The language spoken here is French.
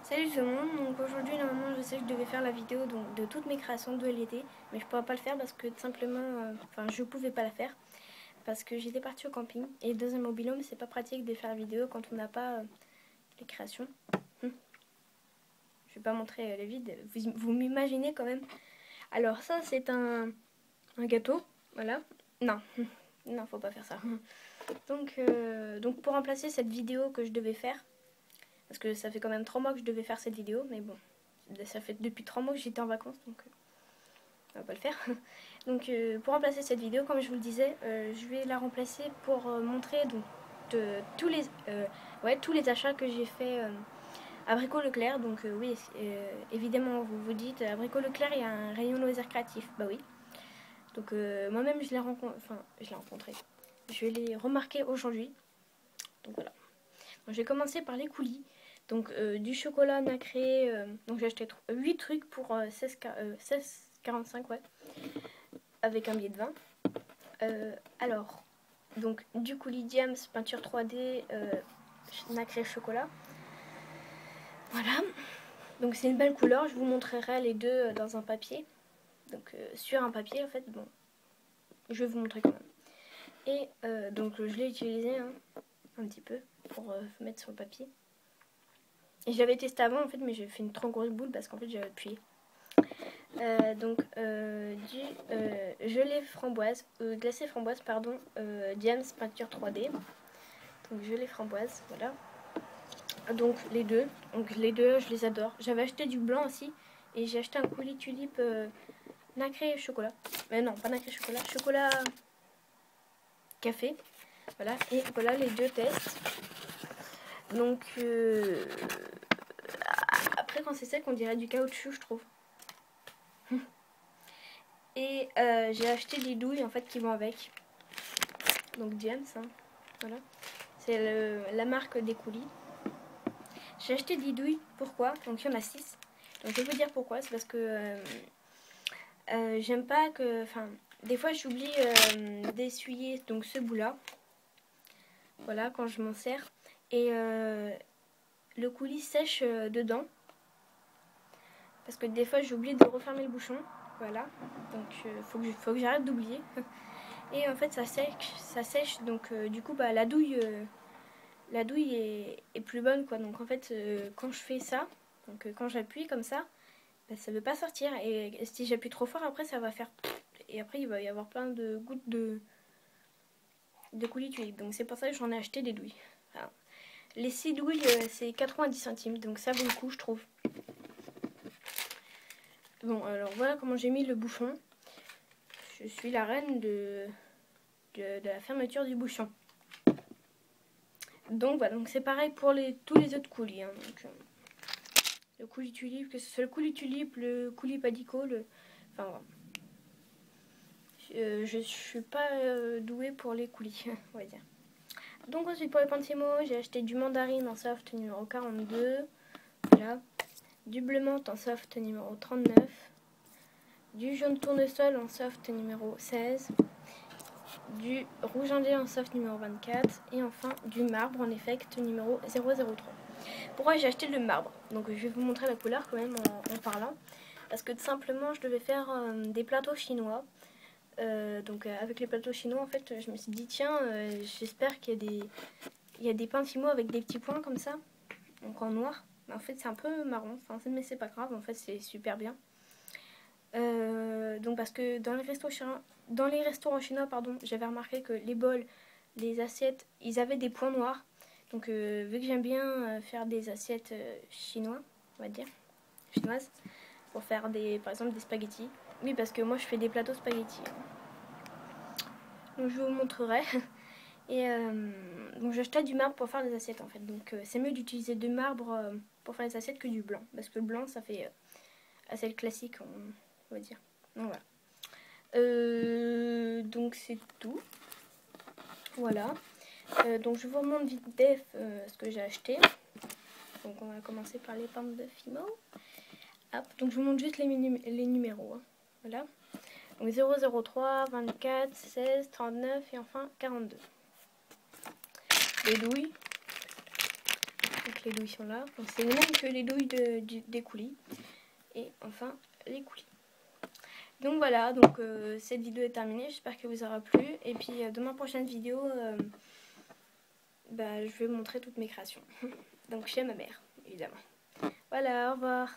Salut tout le monde, donc aujourd'hui normalement je sais que je devais faire la vidéo donc, de toutes mes créations de l'été, mais je pourrais pas le faire parce que tout simplement, je pouvais pas la faire parce que j'étais partie au camping et dans un mobil-home c'est pas pratique de faire la vidéo quand on n'a pas les créations. Je vais pas montrer les vides, vous m'imaginez quand même. Alors ça c'est un gâteau, voilà. Non, non faut pas faire ça. Donc pour remplacer cette vidéo que je devais faire, parce que ça fait quand même 3 mois que je devais faire cette vidéo, mais bon, ça fait depuis 3 mois que j'étais en vacances, donc on va pas le faire. Donc pour remplacer cette vidéo, comme je vous le disais, je vais la remplacer pour montrer donc, tous les achats que j'ai fait à Brico Leclerc. Donc oui, évidemment, vous vous dites, à Brico Leclerc, il y a un rayon loisirs créatifs. Bah oui. Donc moi-même, je l'ai rencontré. Je l'ai remarqué aujourd'hui. Donc voilà. Donc, j'ai commencé par les coulis. Donc du chocolat nacré, donc j'ai acheté 8 trucs pour 16,45 ouais, avec un billet de 20. Alors, donc du coulis Diams, peinture 3D, nacré chocolat. Voilà, donc c'est une belle couleur, je vous montrerai les deux dans un papier. Donc sur un papier en fait, bon, je vais vous montrer quand même. Et donc je l'ai utilisé un petit peu pour mettre sur le papier. Et je l'avais testé avant en fait, mais j'ai fait une trop grosse boule parce qu'en fait j'avais appuyé. Du gelée framboise, glacé framboise, pardon, Diams peinture 3D. Donc gelée framboise, voilà. Donc les deux je les adore. J'avais acheté du blanc aussi et j'ai acheté un coulis tulipe nacré chocolat. Mais non, pas nacré chocolat, chocolat café. Voilà, et voilà les deux tests. Donc après quand c'est sec on dirait du caoutchouc je trouve. Et j'ai acheté des douilles en fait qui vont avec. Donc Diams, voilà. C'est la marque des coulis. J'ai acheté des douilles, pourquoi? Donc il y en a 6. Donc je vais vous dire pourquoi, c'est parce que j'aime pas que... Enfin, des fois j'oublie d'essuyer donc ce bout là. Voilà, quand je m'en sers. Et le coulis sèche dedans. Parce que des fois j'oublie de refermer le bouchon. Voilà, donc faut que j'arrête d'oublier. Et en fait ça sèche donc du coup bah, la douille est plus bonne quoi. Donc en fait quand je fais ça, donc quand j'appuie comme ça, bah, ça veut pas sortir. Et si j'appuie trop fort après ça va faire... Et après il va y avoir plein de gouttes de coulis tulipe. Donc c'est pour ça que j'en ai acheté des douilles. Enfin, les 6 douilles c'est 90 centimes. Donc ça vaut le coup je trouve. Bon alors voilà comment j'ai mis le bouchon. Je suis la reine de la fermeture du bouchon. Donc voilà, donc c'est pareil pour tous les autres coulis. Donc, le coulis tulipe, que ce soit le coulis tulipe, le coulis padicot, enfin voilà. Je suis pas douée pour les coulis, on va dire. Donc ensuite pour les Pentimo, j'ai acheté du mandarine en soft numéro 42. Voilà. Du bleu menthe en soft numéro 39. Du jaune tournesol en soft numéro 16. Du rouge indien en soft numéro 24 et enfin du marbre en effect numéro 003. Pourquoi j'ai acheté le marbre? Donc je vais vous montrer la couleur quand même en parlant, parce que tout simplement je devais faire des plateaux chinois. Donc avec les plateaux chinois en fait je me suis dit tiens j'espère qu'il y a des Pentimo avec des petits points comme ça, donc en noir. Mais en fait c'est un peu marron, enfin, mais c'est pas grave, en fait c'est super bien. Donc parce que dans les restaurants chinois, pardon, j'avais remarqué que les bols, les assiettes, ils avaient des points noirs. Donc vu que j'aime bien faire des assiettes chinoises, on va dire, chinoises, pour faire par exemple des spaghettis. Oui, parce que moi je fais des plateaux spaghettis. Donc je vous montrerai. Et donc j'ai acheté du marbre pour faire des assiettes en fait. Donc c'est mieux d'utiliser du marbre pour faire les assiettes que du blanc. Parce que le blanc ça fait assiette classique, on va dire. Donc voilà. Donc c'est tout. Voilà. Donc je vous remonte vite def ce que j'ai acheté. Donc on va commencer par les pintes de Fimo. Hop. Donc je vous montre juste les numéros. Voilà. Donc 003, 24, 16, 39 et enfin 42. Les douilles. Donc les douilles sont là. Donc c'est les mêmes que les douilles des coulis. Et enfin les coulis. Donc voilà, donc cette vidéo est terminée, j'espère qu'elle vous aura plu. Et puis dans ma prochaine vidéo, je vais vous montrer toutes mes créations. Donc chez ma mère, évidemment. Voilà, au revoir.